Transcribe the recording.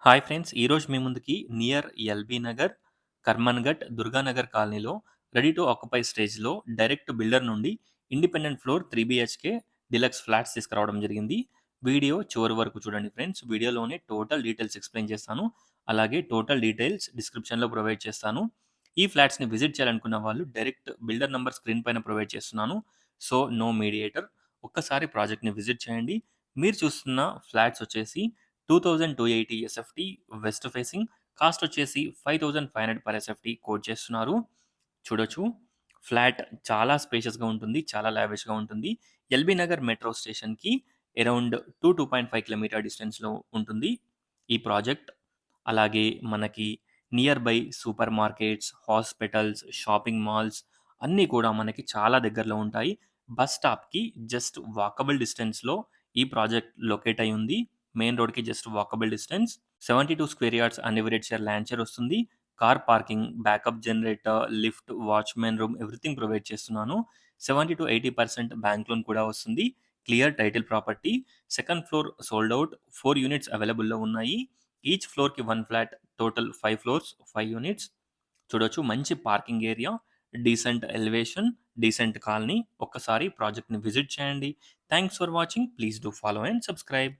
Hi friends! ఈరోజు మీ ముందుకి near LB Nagar, Karmanghat, Durganagar కాలనీలో రెడీ టు ఆక్యుపై స్టేజ్‌లో డైరెక్ట్ బిల్డర్ నుండి independent floor 3 BHK deluxe flats తీసుకురావడం జరిగింది. వీడియో చివరి వరకు చూడండి ఫ్రెండ్స్. వీడియోలోనే టోటల్ డీటెయిల్స్ ఎక్స్‌ప్లెయిన్ చేస్తాను. అలాగే టోటల్ డీటెయిల్స్ డిస్క్రిప్షన్‌లో ప్రొవైడ్ చేస్తాను. ఈ ఫ్లాట్స్‌ని విజిట్ చేయాలనుకున్న వాళ్ళు డైరెక్ట్ బిల్డర్ నంబర్ స్క్రీన్ పైన ప్రొవైడ్ చేస్తున్నాను. So, no mediator. ఒక్కసారి ప్రాజెక్ట్‌ని విజిట్ చేయండి. మీరు చూస్తున్న ఫ్లాట్స్ వచ్చేసి 2280 ఎస్ఎఫ్టీ వెస్ట్ ఫేసింగ్. కాస్ట్ వచ్చేసి 5500 పర్ ఎస్ఎఫ్టీ కోట్ చేస్తున్నారు. చూడొచ్చు. ఫ్లాట్ చాలా స్పేషియస్‌గా ఉంటుంది. చాలా లావిష్‌గా ఉంటుంది. ఎల్బీ నగర్ మెట్రో స్టేషన్‌కి అరౌండ్ 2.5 కిలోమీటర్ డిస్టెన్స్‌లో ఉంటుంది ఈ ప్రాజెక్ట్. అలాగే మనకి near by super markets, hospitals, shopping malls అన్నీ కూడా మనకి చాలా దగ్గరలో ఉంటాయి. బస్ స్టాప్‌కి జస్ట్ వాకబుల్ డిస్టెన్స్‌లో ఈ ప్రాజెక్ట్ లొకేట్ అయ్యి ఉంది. మెయిన్ రోడ్‌కి just walkable distance. 72 square yards undivided share land share వస్తుంది. Car parking, backup generator, lift, watchmen room everything provide చేస్తున్నాను. 70-80% బ్యాంక్ లోన్ కూడా వస్తుంది. Clear title property. Second floor sold out. 4 units అవైలబుల్‌లో ఉన్నాయి. Each ఫ్లోర్‌కి 1 ఫ్లాట్. Total 5 floors, 5 units. చూడొచ్చు. మంచి parking area, decent elevation, decent colony. ఒక్కసారి ప్రాజెక్ట్‌ని విజిట్ చేయండి. Thanks for watching. Please do follow and subscribe.